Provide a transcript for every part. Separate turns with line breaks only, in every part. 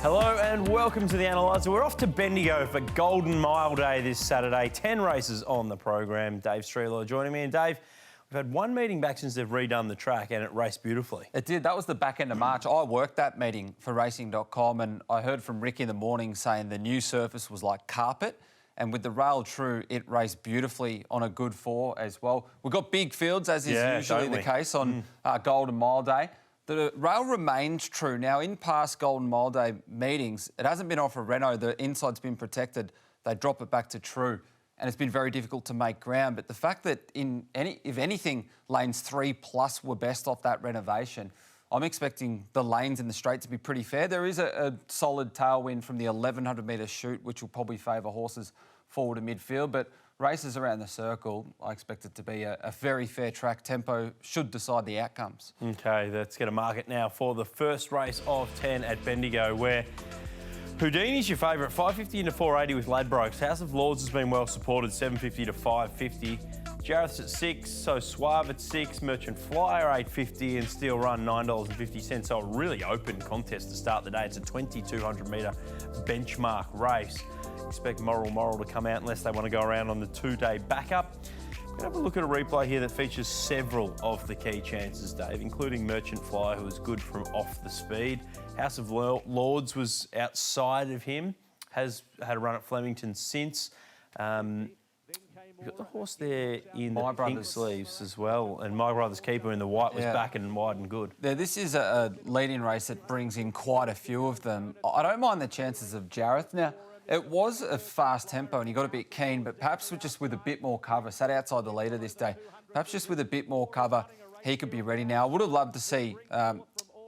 Hello and welcome to the Analyser. We're off to Bendigo for Golden Mile Day this Saturday. 10 races on the program. Dave Strehlau joining me. And Dave, we've had one meeting back since they've redone the track and it raced beautifully.
It did. That was the back end of March. I worked that meeting for Racing.com and I heard from Rick in the morning saying the new surface was like carpet. And with the rail true, it raced beautifully on a good four as well. We've got big fields, as is usually the case on Golden Mile Day. The rail remains true. Now, in past Golden Mile Day meetings, it hasn't been off a Renault. The inside's been protected. They drop it back to true. And it's been very difficult to make ground. But the fact that, if anything, lanes 3+ were best off that renovation, I'm expecting the lanes in the straight to be pretty fair. There is a solid tailwind from the 1,100-metre chute, which will probably favour horses forward to midfield. But races around the circle, I expect it to be a very fair track. Tempo should decide the outcomes. OK,
let's get a market now for the first race of 10 at Bendigo, where Houdini's your favourite, 550 into 480 with Ladbrokes. House of Lords has been well supported, 750 to 550. Jareth's at 6, so Suave at 6, Merchant Flyer 850 and Steel Run $9.50. So a really open contest to start the day. It's a 2,200-metre benchmark race. Expect Moral to come out unless they want to go around on the two-day backup. We're going to have a look at a replay here that features several of the key chances, Dave, including Merchant Flyer, who was good from off the speed. House of Lords was outside of him, has had a run at Flemington since. You've got the horse there in the pink sleeves as well, and My Brother's Keeper in the white was back and wide and good.
Yeah, this is a lead-in race that brings in quite a few of them. I don't mind the chances of Jareth. Now, it was a fast tempo and he got a bit keen, but perhaps just with a bit more cover, sat outside the leader this day, perhaps just with a bit more cover, he could be ready now. I would have loved to see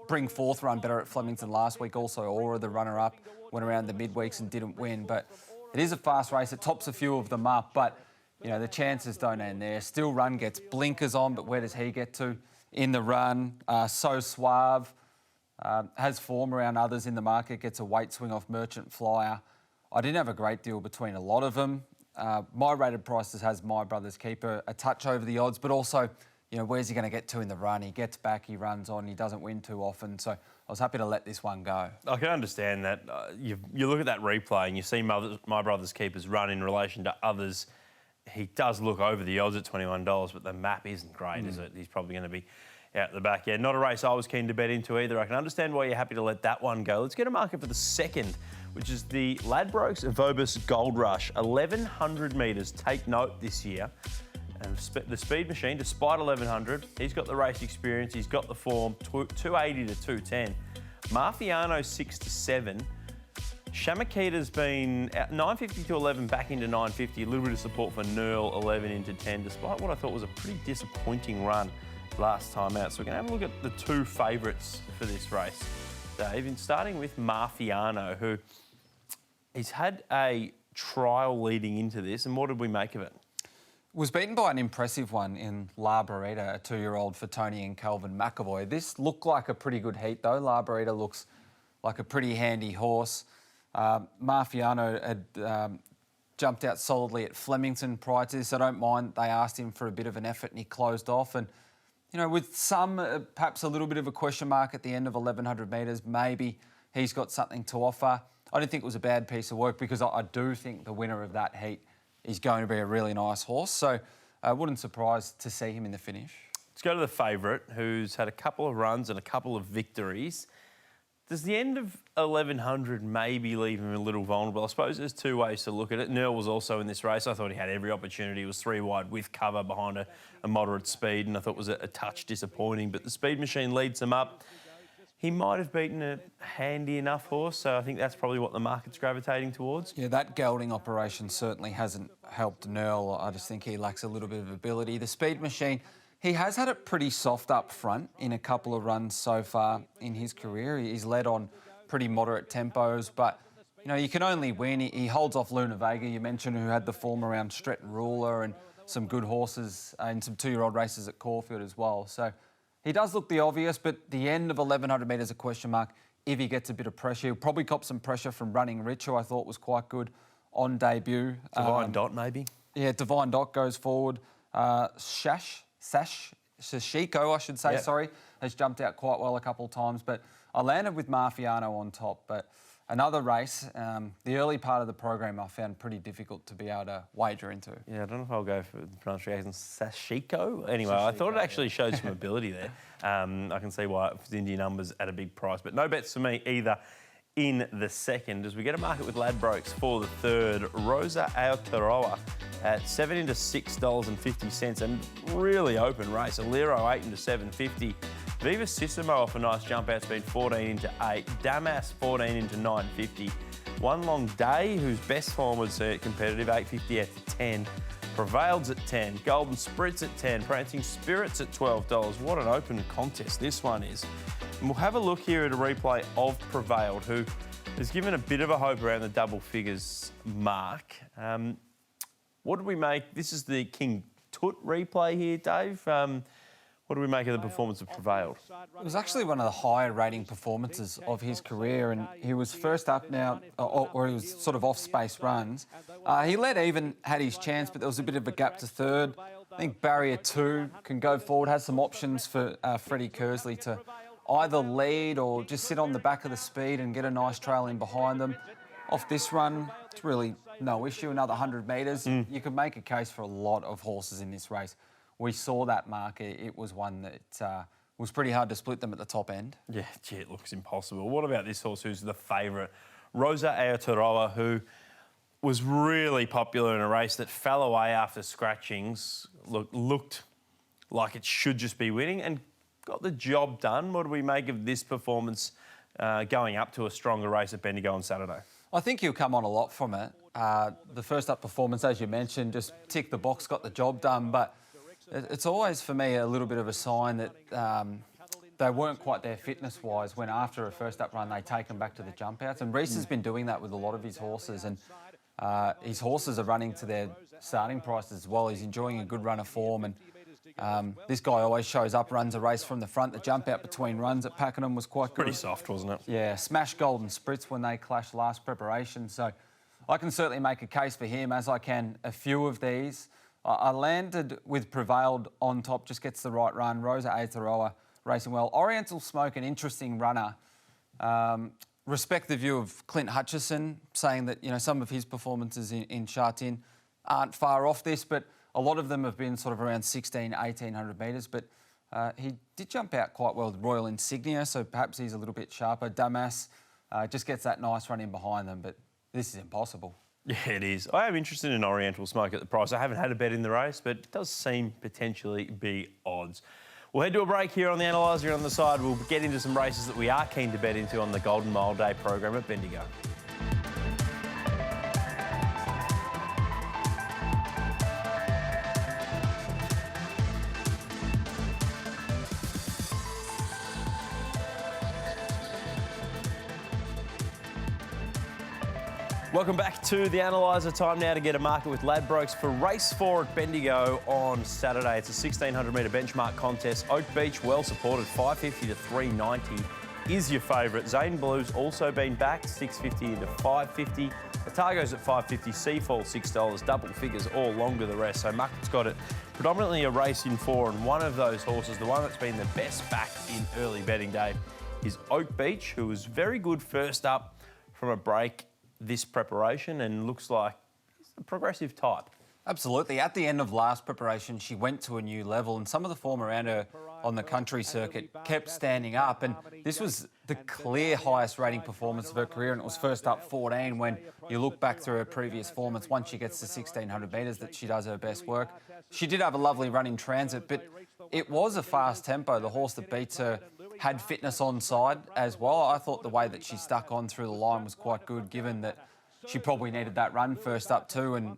Bring Forth run better at Flemington last week. Also, Aura, the runner-up, went around the midweeks and didn't win. But it is a fast race. It tops a few of them up, but you know, the chances don't end there. Still Run gets blinkers on, but where does he get to in the run? So Suave has form around others in the market, gets a weight swing off Merchant Flyer. I didn't have a great deal between a lot of them. My rated prices has My Brother's Keeper a touch over the odds, but also, you know, where's he going to get to in the run? He gets back, he runs on, he doesn't win too often. So I was happy to let this one go.
I can understand that. You look at that replay and you see My Brother's Keeper's run in relation to others. He does look over the odds at $21, but the map isn't great, is it? He's probably going to be out the back. Yeah, not a race I was keen to bet into either. I can understand why you're happy to let that one go. Let's get a market for the second, which is the Ladbrokes Vobis Gold Rush. 1,100 metres. Take note this year. And the Speed Machine, despite 1,100, he's got the race experience, he's got the form, 280 to 210. Marffiano 6 to 7. Shamakita's been 950 to 11, back into 950. A little bit of support for Nerl, 11 into 10, despite what I thought was a pretty disappointing run last time out. So we're going to have a look at the two favourites for this race, Dave. And starting with Marffiano, who he's had a trial leading into this. And what did we make of it?
Was beaten by an impressive one in La Barita, a 2-year-old for Tony and Calvin McAvoy. This looked like a pretty good heat, though. La Barita looks like a pretty handy horse. Marffiano had jumped out solidly at Flemington prior to this. I don't mind. They asked him for a bit of an effort and he closed off. And, you know, with some, perhaps a little bit of a question mark at the end of 1,100 metres, maybe he's got something to offer. I didn't think it was a bad piece of work because I do think the winner of that heat is going to be a really nice horse. So I wouldn't surprise to see him in the finish.
Let's go to the favourite, who's had a couple of runs and a couple of victories. Does the end of 1,100 maybe leave him a little vulnerable? I suppose there's two ways to look at it. Nerl was also in this race. I thought he had every opportunity. He was 3 wide with cover behind a moderate speed, and I thought it was a touch disappointing. But the Speed Machine leads him up. He might have beaten a handy enough horse, so I think that's probably what the market's gravitating towards.
Yeah, that gelding operation certainly hasn't helped Nerl. I just think he lacks a little bit of ability. The Speed Machine, he has had it pretty soft up front in a couple of runs so far in his career. He's led on pretty moderate tempos, but, you know, you can only win. He holds off Luna Vega, you mentioned, who had the form around Stretton Ruler and some good horses in some 2-year-old races at Caulfield as well. So he does look the obvious, but the end of 1,100 metres a question mark. If he gets a bit of pressure, he'll probably cop some pressure from Running Rich, who I thought was quite good on debut.
Divine Dot, maybe?
Yeah, Divine Dot goes forward. Sashiko, I should say, sorry, has jumped out quite well a couple of times. But I landed with Marffiano on top. But another race, the early part of the program I found pretty difficult to be able to wager into.
Yeah, I don't know if I'll go for the pronunciation. Sashiko? Anyway, I thought it actually showed some ability there. I can see why it's Indy numbers at a big price, but no bets for me either in the second. As we get a market with Ladbrokes for the third, Rosa Aotearoa at 7 into $6.50 and really open race. Aliro 8 into $7.50. Viva Sissimo off a nice jump out, been 14 into 8. Damas 14 into $9.50. One Long Day, whose best form was competitive, $8.50 out to 10. Prevailed's at 10. Golden Spritz at 10. Prancing Spirits at $12. What an open contest this one is. And we'll have a look here at a replay of Prevailed, who has given a bit of a hope around the double figures mark. What do we make? This is the King Tut replay here, Dave. What do we make of the performance of Prevailed?
It was actually one of the higher rating performances of his career, and he was first up now, or he was sort of off-space runs. He led even, had his chance, but there was a bit of a gap to third. I think barrier 2 can go forward, has some options for Freddie Kersley to either lead or just sit on the back of the speed and get a nice trail in behind them. Off this run, it's really no issue, another 100 metres. You could make a case for a lot of horses in this race. We saw that market. It was one that was pretty hard to split them at the top end. Yeah,
gee, it looks impossible. What about this horse who's the favourite? Rosa Aotearoa, who was really popular in a race that fell away after scratchings, looked like it should just be winning and got the job done. What do we make of this performance going up to a stronger race at Bendigo on Saturday?
I think he'll come on a lot from it. The first up performance, as you mentioned, just ticked the box, got the job done, but it's always, for me, a little bit of a sign that they weren't quite there fitness-wise when after a first-up run they take them back to the jump-outs. And Reese has been doing that with a lot of his horses, and his horses are running to their starting prices as well. He's enjoying a good run of form, and this guy always shows up, runs a race from the front. The jump-out between runs at Pakenham was quite good.
Pretty soft, wasn't it?
Yeah, smashed Golden Spritz when they clashed last preparation. So I can certainly make a case for him, as I can a few of these. I landed with Prevailed on top, just gets the right run. Rosa Aotearoa racing well. Oriental Smoke, an interesting runner. Respect the view of Clint Hutchison, saying that, you know, some of his performances in Sha-Tin aren't far off this, but a lot of them have been sort of around 1,800 metres. But he did jump out quite well with Royal Insignia, so perhaps he's a little bit sharper. Damas just gets that nice run in behind them, but this is impossible.
Yeah, it is. I am interested in Oriental Smoke at the price. I haven't had a bet in the race, but it does seem potentially be odds. We'll head to a break here on the Analyser. On the side, we'll get into some races that we are keen to bet into on the Golden Mile Day program at Bendigo. Welcome back to the Analyser. Time now to get a market with Ladbrokes for race 4 at Bendigo on Saturday. It's a 1,600 metre benchmark contest. Oak Beach, well supported, 550 to 390 is your favourite. Zane Blue's also been backed, 650 into 550. Otago's at 550, Seafall $6, double figures all longer the rest. So Muckett's got it predominantly a race in 4, and one of those horses, the one that's been the best back in early betting day, is Oak Beach, who was very good first up from a break this preparation and looks like he's a progressive type.
Absolutely. At the end of last preparation, she went to a new level, and some of the form around her on the country circuit kept standing up, and this was the clear highest rating performance of her career, and it was first up 14 when you look back through her previous form. It's once she gets to 1,600 metres that she does her best work. She did have a lovely run in transit, but it was a fast tempo. The horse that beats her had fitness on side as well. I thought the way that she stuck on through the line was quite good, given that she probably needed that run first up too, and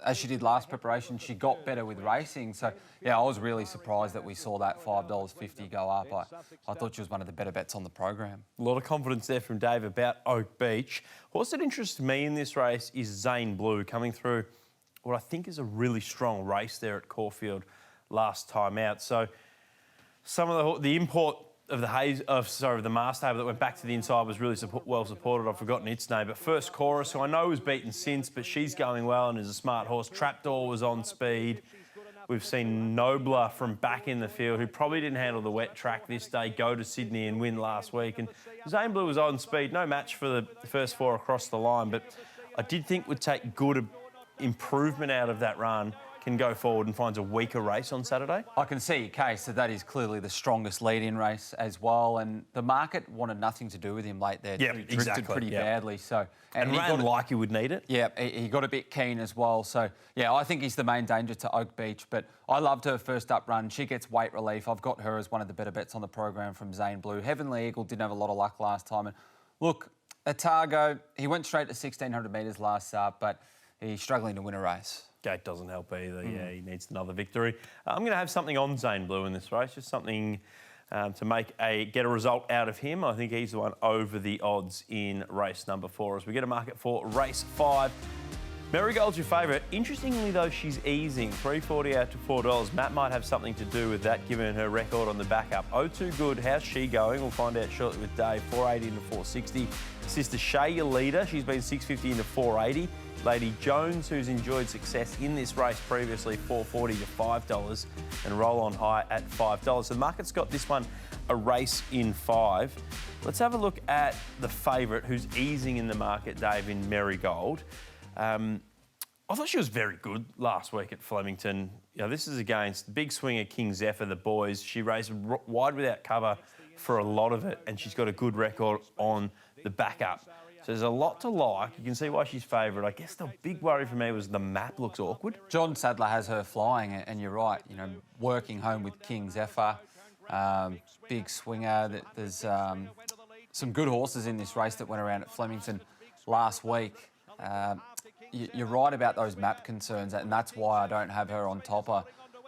as she did last preparation, she got better with racing. So, yeah, I was really surprised that we saw that $5.50 go up. I thought she was one of the better bets on the program.
A lot of confidence there from Dave about Oak Beach. Horse that interests me in this race is Zane Blue, coming through what I think is a really strong race there at Caulfield last time out. So some of the import of the Mast table that went back to the inside was really well supported. I've forgotten its name, but First Chorus, who I know was beaten since, but she's going well and is a smart horse. Trapdoor was on speed. We've seen Nobler from back in the field, who probably didn't handle the wet track this day, go to Sydney and win last week. And Zane Blue was on speed, no match for the first 4 across the line, but I did think would take good improvement out of that run, can go forward and finds a weaker race on Saturday.
I can see your case that is clearly the strongest lead-in race as well, and the market wanted nothing to do with him late there.
Yeah,
He drifted
exactly.
pretty badly. So
And
he
ran like he would need it.
Yeah, he got a bit keen as well. So, yeah, I think he's the main danger to Oak Beach. But I loved her first up run. She gets weight relief. I've got her as one of the better bets on the program from Zane Blue. Heavenly Eagle didn't have a lot of luck last time. And look, Otago, he went straight to 1,600 metres last start, but he's struggling to win a race.
Gate doesn't help either. Yeah, he needs another victory. I'm going to have something on Zane Blue in this race, just something to get a result out of him. I think he's the one over the odds in race number 4 as we get a market for race 5. Merrigold's your favourite. Interestingly, though, she's easing. $3.40 out to $4. Matt might have something to do with that, given her record on the backup. Oh2 Good, how's she going? We'll find out shortly with Dave. $4.80 into $4.60. Sister Shay, your leader. She's been $6.50 into $4.80. Lady Jones, who's enjoyed success in this race previously, $4.40 to $5, and roll on high at $5. So the market's got this one a race in 5. Let's have a look at the favourite, who's easing in the market, Dave, in Merrigold. I thought she was very good last week at Flemington. You know, this is against big swinger King Zephyr, the boys. She raced wide without cover for a lot of it, and she's got a good record on the backup. So there's a lot to like. You can see why she's favourite. I guess the big worry for me was the map looks awkward.
John Sadler has her flying, and you're right, you know, working home with King Zephyr, big swinger. There's some good horses in this race that went around at Flemington last week. You're right about those map concerns, and that's why I don't have her on top.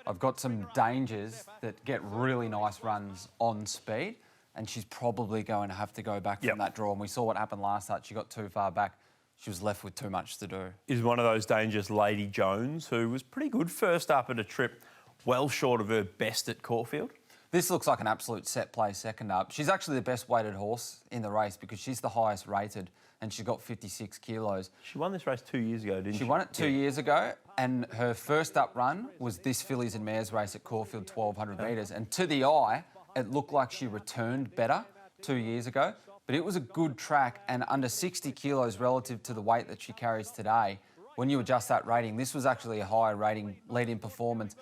I've got some dangers that get really nice runs on speed, and she's probably going to have to go back from that draw. And we saw what happened last start. She got too far back. She was left with too much to do.
Is one of those dangers Lady Jones, who was pretty good first up at a trip, well short of her best at Caulfield?
This looks like an absolute set play second up. She's actually the best weighted horse in the race because she's the highest rated, and she got 56 kilos.
She won this race 2 years ago, didn't she?
She won it 2 years ago, and her first up run was this fillies and mares race at Caulfield, 1,200 metres. And to the eye, it looked like she returned better 2 years ago, but it was a good track, and under 60 kilos relative to the weight that she carries today. When you adjust that rating, this was actually a higher rating lead-in performance.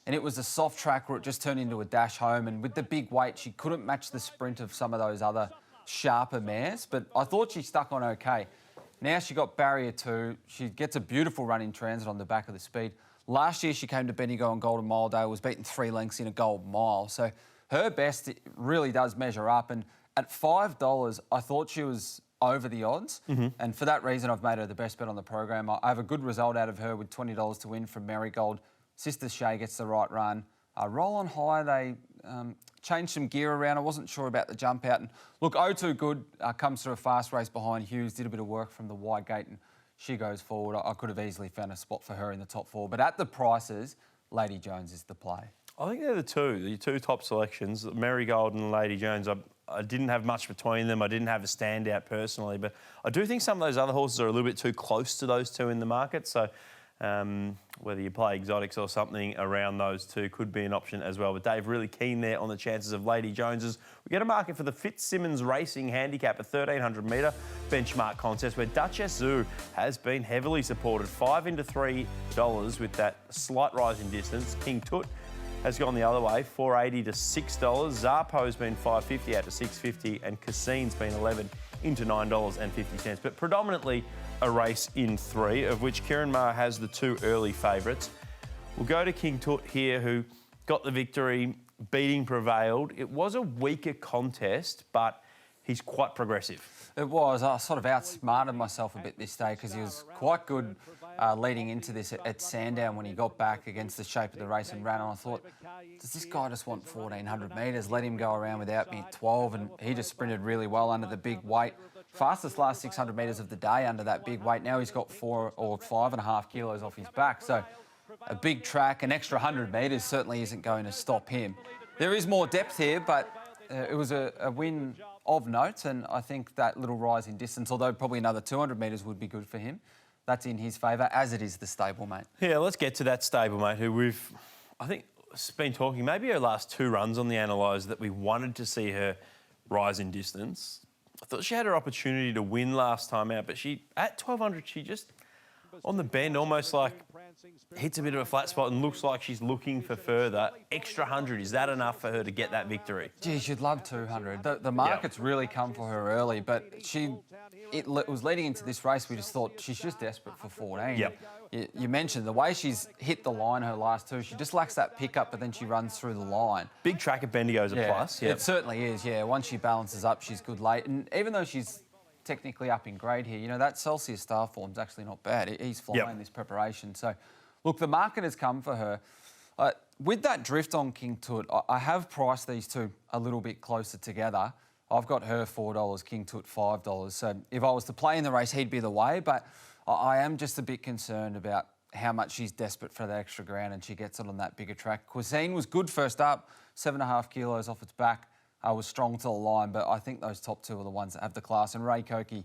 And it was a soft track where it just turned into a dash home. And with the big weight, she couldn't match the sprint of some of those other sharper mares. But I thought she stuck on okay. Now she got barrier 2. She gets a beautiful run in transit on the back of the speed. Last year she came to Bendigo on Golden Mile Day, was beaten 3 lengths in a Gold Mile. So her best really does measure up. And at $5, I thought she was over the odds. And for that reason, I've made her the best bet on the program. I have a good result out of her with $20 to win from Merrigold. Sister Shay gets the right run. Roll on high, they changed some gear around. I wasn't sure about the jump out. And look, Oh2 Good comes through a fast race behind Hughes, did a bit of work from the wide gate, and she goes forward. I could have easily found a spot for her in the top 4. But at the prices, Lady Jones is the play.
I think they're the two top selections, Merrigold and Lady Jones. I didn't have much between them. I didn't have a standout personally, but I do think some of those other horses are a little bit too close to those two in the market. So whether you play exotics or something around those two could be an option as well. But Dave, really keen there on the chances of Lady Jones's. We get a market for the Fitzsimmons Racing Handicap, a 1,300 metre benchmark contest where Duchess has been heavily supported, $5 into $3 with that slight rise in distance. King Tut has gone the other way, $4.80 to $6. Zarpo's been $5.50 out to $6.50, and Cassine's been $11 into $9.50. But predominantly a race in 3, of which Kieran Maher has the 2 early favourites. We'll go to King Tut here, who got the victory, beating Prevailed. It was a weaker contest, but he's quite progressive.
It was. I sort of outsmarted myself a bit this day because he was quite good leading into this at Sandown when he got back against the shape of the race and ran. And I thought, does this guy just want 1,400 metres? Let him go around without me at 12. And he just sprinted really well under the big weight. Fastest last 600 metres of the day under that big weight. Now he's got 4 or 5.5 kilos off his back. So a big track, an extra 100 metres certainly isn't going to stop him. There is more depth here, but it was a win of note, and I think that little rise in distance, although probably another 200 metres would be good for him, that's in his favour, as it is the stablemate.
Yeah, let's get to that stablemate who I think it's been talking, maybe her last 2 runs on the Analyser, that we wanted to see her rise in distance. I thought she had her opportunity to win last time out, but at 1200, she just, on the bend, almost like hits a bit of a flat spot and looks like she's looking for further. Extra 100, is that enough for her to get that victory?
Geez, you'd love 200. The market's really come for her early, but it was leading into this race, we just thought she's just desperate for 14.
Yep.
You mentioned the way she's hit the line her last 2, she just lacks that pickup, but then she runs through the line.
Big track at Bendigo is a plus.
It certainly is, yeah. Once she balances up, she's good late. And even though she's technically up in grade here, you know, that Celsius star form's actually not bad. He's flying this preparation. So, look, the market has come for her. With that drift on King Tut, I have priced these two a little bit closer together. I've got her $4, King Tut $5. So if I was to play in the race, he'd be the way. But I am just a bit concerned about how much she's desperate for that extra ground and she gets it on that bigger track. Cuisine was good first up, 7.5 kilos off its back. Was strong to the line, but I think those top 2 are the ones that have the class. And Ray Koki,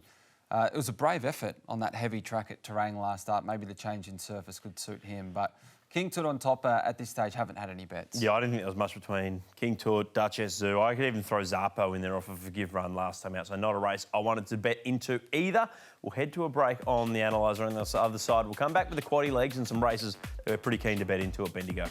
it was a brave effort on that heavy track at Terang last up. Maybe the change in surface could suit him. But King Tut on top at this stage, haven't had any bets.
Yeah, I didn't think there was much between King Tut, Duchess, Zoo. I could even throw Zappo in there off a forgive run last time out, so not a race I wanted to bet into either. We'll head to a break on the Analyser on the other side. We'll come back with the quaddie legs and some races that we're pretty keen to bet into at Bendigo.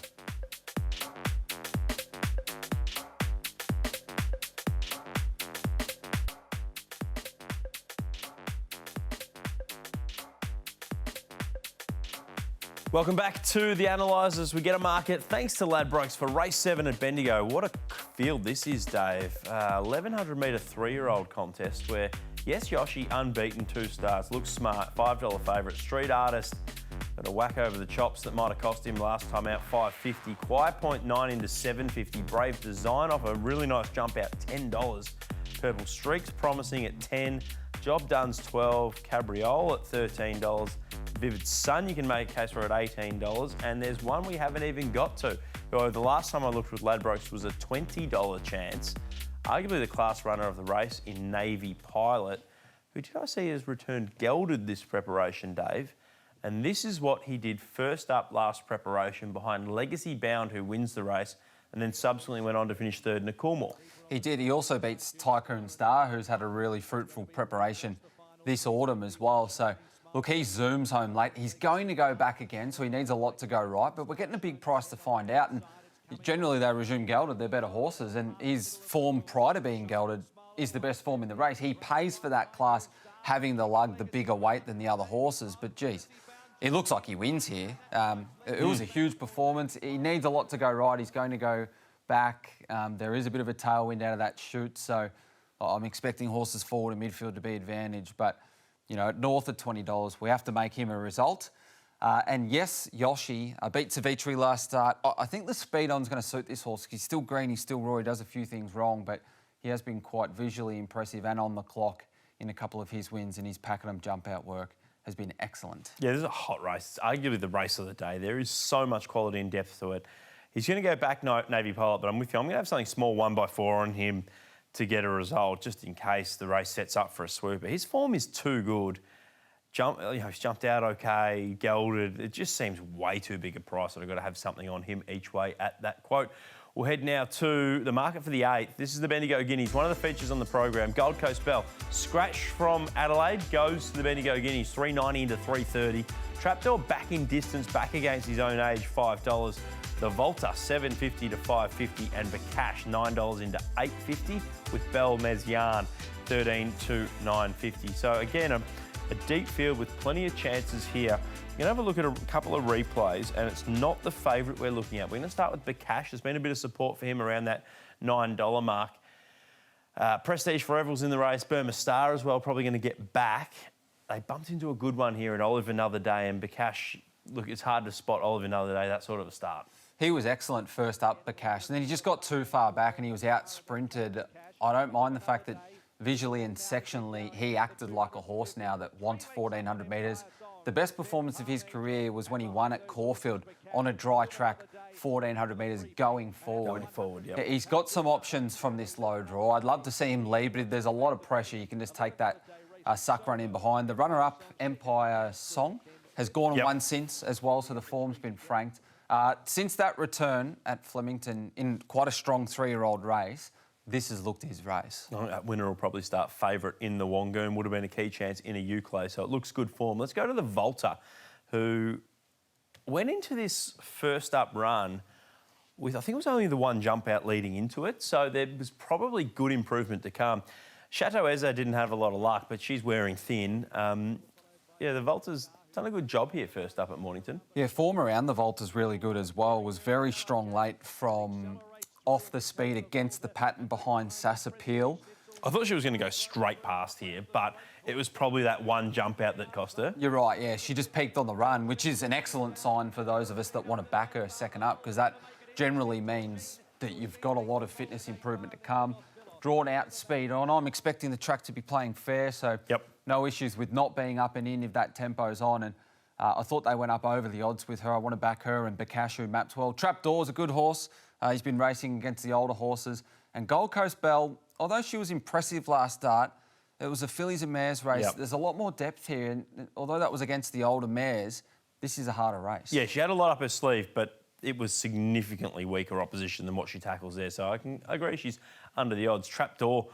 Welcome back to the Analysers. We get a market thanks to Ladbrokes for race 7 at Bendigo. What a field this is, Dave. 1100 metre 3-year-old contest where, yes, Yoshi, unbeaten, 2 starts, looks smart, $5 favourite. Street Artist got a whack over the chops that might have cost him last time out, $5.50. Quiet Point 9 into $7.50. Brave Design off a really nice jump out, $10. Purple Streaks promising at $10. Job Done's $12. Cabriole at $13. Vivid Sun, you can make a case for at $18, and there's one we haven't even got to. Though the last time I looked with Ladbrokes was a $20 chance. Arguably the class runner of the race in Navy Pilot, who did I see has returned gelded this preparation, Dave? And this is what he did first up last preparation behind Legacy Bound, who wins the race, and then subsequently went on to finish 3rd in a Coolmore.
He did. He also beats Tycoon Star, who's had a really fruitful preparation this autumn as well. So, look, he zooms home late. He's going to go back again, so he needs a lot to go right. But we're getting a big price to find out. And generally, they resume gelded. They're better horses. And his form prior to being gelded is the best form in the race. He pays for that class, having the lug, the bigger weight than the other horses. But, geez, it looks like he wins here. It was a huge performance. He needs a lot to go right. He's going to go back. There is a bit of a tailwind out of that chute. So I'm expecting horses forward in midfield to be advantaged. But, you know, north of $20, we have to make him a result. And yes, Yoshi beat Savitri last start. I think the speed on's going to suit this horse. He's still green, he's still raw, he does a few things wrong, but he has been quite visually impressive and on the clock in a couple of his wins, and his Pakenham jump-out work has been excellent.
Yeah, this is a hot race. It's arguably the race of the day. There is so much quality and depth to it. He's going to go back Navy Pilot, but I'm with you. I'm going to have something small 1x4 on him to get a result, just in case the race sets up for a swooper. His form is too good. He's jumped out okay, gelded. It just seems way too big a price that I've got to have something on him each way at that quote. We'll head now to the market for the 8th. This is the Bendigo Guineas, one of the features on the program. Gold Coast Bell, scratch from Adelaide, goes to the Bendigo Guineas, $3.90 into $3.30. Trapdoor back in distance, back against his own age, $5. The Volta, $7.50 to $5.50, and Bacash, $9 into $8.50, with Bell Yarn, $13 to $9.50. So again, a deep field with plenty of chances here. We're going to have a look at a couple of replays, and it's not the favourite we're looking at. We're going to start with Bacash. There's been a bit of support for him around that $9 mark. Prestige Forever's in the race. Burma Star as well, probably going to get back. They bumped into a good one here in Olive Another Day, and Bacash, look, it's hard to spot Olive Another Day, that sort of a start.
He was excellent first up, Bacash, and then he just got too far back and he was out-sprinted. I don't mind the fact that visually and sectionally he acted like a horse now that wants 1,400 metres. The best performance of his career was when he won at Caulfield on a dry track, 1,400 metres going forward.
Yep.
He's got some options from this low draw. I'd love to see him lead, but if there's a lot of pressure, you can just take that suck run in behind. The runner-up, Empire Song, has gone on one since as well, so the form's been franked. Since that return at Flemington in quite a strong 3-year-old race, this has looked his race.
I think that winner will probably start favourite in the Wangoon. Would have been a key chance in a Euclay, so it looks good form. Let's go to the Volta, who went into this first up run with, I think it was only the one jump out leading into it, so there was probably good improvement to come. Chateau Eza didn't have a lot of luck, but she's wearing thin. Yeah, the Volta's done a good job here first up at Mornington.
Yeah, form around the Volta's really good as well. Was very strong late from off the speed against the pattern behind Sass Appeal.
I thought she was going to go straight past here, but it was probably that one jump out that cost her.
You're right, yeah. She just peaked on the run, which is an excellent sign for those of us that want to back her second up, because that generally means that you've got a lot of fitness improvement to come. Drawn out speed on. I'm expecting the track to be playing fair, so no issues with not being up and in if that tempo's on. And I thought they went up over the odds with her. I want to back her and Bacash, who maps well. Trapdoor's a good horse. He's been racing against the older horses. And Gold Coast Belle, although she was impressive last start, it was a fillies and mares race. There's a lot more depth here. And although that was against the older mares, this is a harder race.
Yeah, she had a lot up her sleeve, but it was significantly weaker opposition than what she tackles there. So I agree she's under the odds. Trapdoor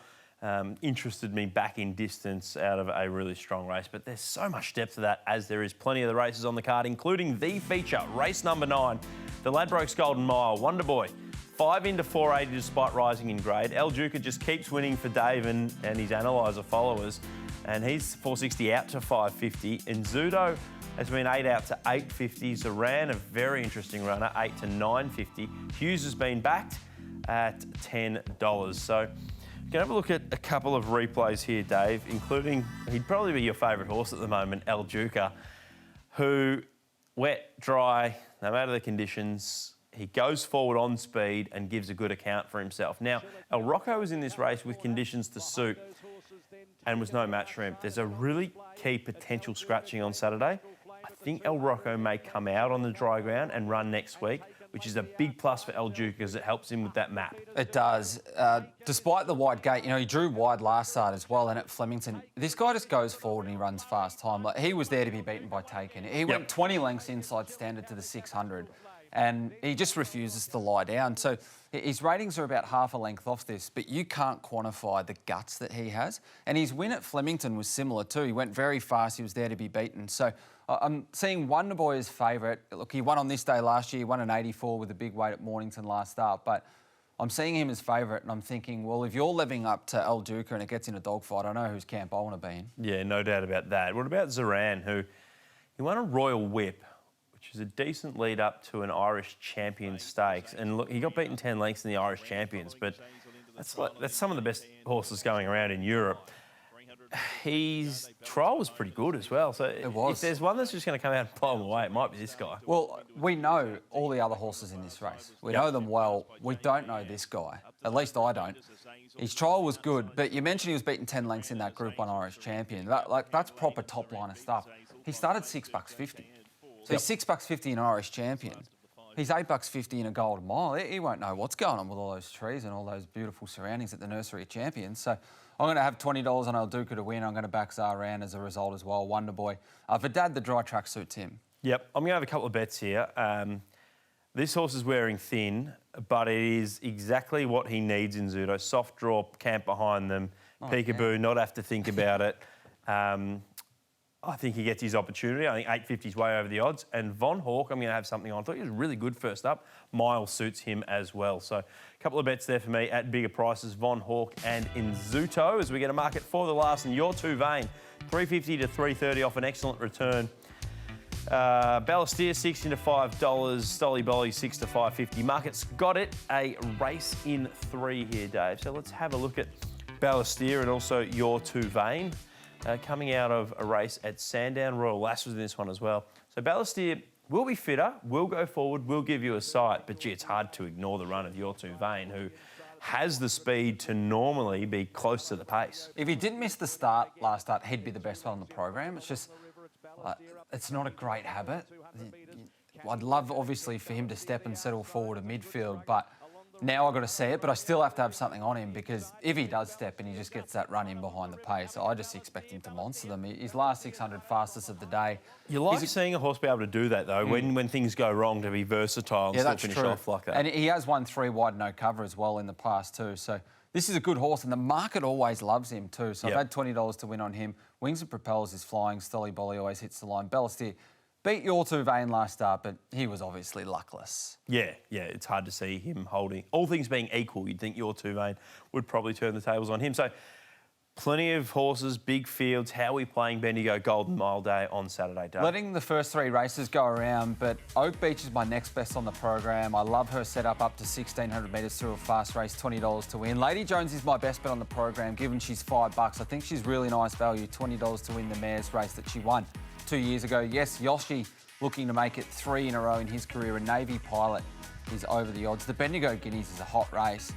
interested me back in distance out of a really strong race, but there's so much depth to that, as there is plenty of the races on the card, including the feature, race number 9, the Ladbrokes Golden Mile. Wonder Boy, 5 into 480 despite rising in grade. El Duca just keeps winning for Dave and his Analyser followers, and he's 460 out to 550. Enzudo has been 8 out to 850. Zahrann, a very interesting runner, 8 to 950. Hughes has been backed at $10. So you can have a look at a couple of replays here, Dave, including, he'd probably be your favourite horse at the moment, El Duca, who, wet, dry, no matter the conditions, he goes forward on speed and gives a good account for himself. Now, El Rocco was in this race with conditions to suit and was no match for him. There's a really key potential scratching on Saturday. I think El Rocco may come out on the dry ground and run next week, which is a big plus for El Duca because it helps him with that map.
It does. Despite the wide gate, you know, he drew wide last start as well, and at Flemington, this guy just goes forward and he runs fast time. Like, he was there to be beaten by Taken. He went 20 lengths inside standard to the 600, and he just refuses to lie down. So his ratings are about half a length off this, but you can't quantify the guts that he has. And his win at Flemington was similar too. He went very fast. He was there to be beaten. So I'm seeing Wonder Boy as favourite. Look, he won on this day last year. He won an 84 with a big weight at Mornington last start. But I'm seeing him as favourite, and I'm thinking, well, if you're living up to El Duca and it gets in a dogfight, I know whose camp I want to be in.
Yeah, no doubt about that. What about Zahrann, who he won a Royal Whip, which is a decent lead up to an Irish Champion Stakes. And look, he got beaten 10 lengths in the Irish Champions, but that's some of the best horses going around in Europe. His trial was pretty good as well. So if there's one that's just going to come out and blow him away, it might be this guy.
Well, we know all the other horses in this race. We know them well. We don't know this guy. At least I don't. His trial was good, but you mentioned he was beaten 10 lengths in that Group 1 Irish Champion. That's proper top line of stuff. He started $6.50. So he's $6.50 an Irish Champion. He's $8.50 in a Golden Mile. He won't know what's going on with all those trees and all those beautiful surroundings at the Nursery of Champions. So I'm going to have $20 on El Duca to win. I'm going to back Zahrann as a result as well. Wonder Boy. For Dad, the dry track suits him. Yep.
I'm going to have a couple of bets here. This horse is wearing thin, but it is exactly what he needs in Zudo. Soft draw, camp behind them, peekaboo, not have to think about it. I think he gets his opportunity. I think 850 is way over the odds. And Von Hawk, I'm going to have something on. I thought he was really good first up. Mile suits him as well. So a couple of bets there for me at bigger prices. Von Hawk and Inzuto as we get a market for the last. And Your Two Vein, 350 to 330 off an excellent return. Balastier, 6 into $5. Stolly Bolly, 6 to 550. Market's got it. A race in 3 here, Dave. So let's have a look at Balastier and also Your Two Vein. Coming out of a race at Sandown. Royal Lass was in this one as well. So Balastier will be fitter, will go forward, will give you a sight, but gee, it's hard to ignore the run of Your Two Vein, who has the speed to normally be close to the pace.
If he didn't miss the start last start, he'd be the best one on the program. It's just, it's not a great habit. I'd love, obviously, for him to step and settle forward a midfield, but now I've got to see it, but I still have to have something on him because if he does step and he just gets that run in behind the pace, I just expect him to monster them. His last 600 fastest of the day.
You like seeing a horse be able to do that, though, when things go wrong, to be versatile and still finish off like that.
And he has won 3 wide no cover as well in the past too. So this is a good horse, and the market always loves him too. So I've had $20 to win on him. Wings and Propels is flying. Stolly Bolly always hits the line. Balastier beat Your Two Vain last start, but he was obviously luckless.
Yeah, it's hard to see him holding. All things being equal, you'd think Your Two Vain would probably turn the tables on him. So plenty of horses, big fields. How are we playing Bendigo Golden Mile Day on Saturday, Dave?
Letting the first 3 races go around, but Oak Beach is my next best on the program. I love her setup up to 1,600 metres through a fast race, $20 to win. Lady Jones is my best bet on the program, given she's $5. I think she's really nice value, $20 to win the mare's race that she won 2 years ago. Yes, Yoshi looking to make it 3 in a row in his career. A Navy Pilot is over the odds. The Bendigo Guineas is a hot race,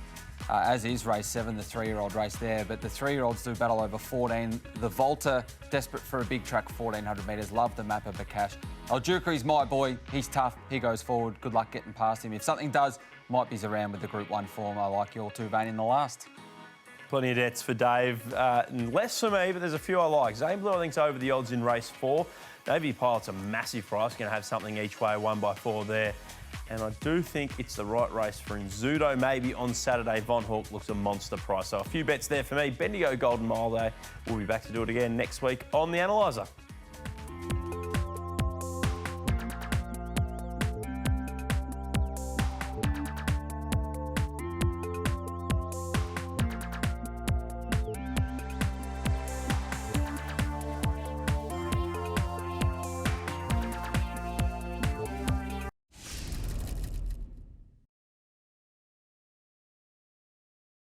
as is race 7, the 3-year-old race there. But the 3-year-olds do battle over 14. The Volta, desperate for a big track, 1,400 metres. Love the map of Bacash. Duca is my boy. He's tough. He goes forward. Good luck getting past him. If something does, might be Zahrann with the Group 1 form. I like Your Two Vain in the last.
Plenty of debts for Dave. Less for me, but there's a few I like. Zane Blue, I think's over the odds in race 4. Navy Pilot's a massive price. Going to have something each way, 1x4 there. And I do think it's the right race for Nzudo. Maybe on Saturday, Von Hawk looks a monster price. So a few bets there for me. Bendigo Golden Mile Day. We'll be back to do it again next week on The Analyser.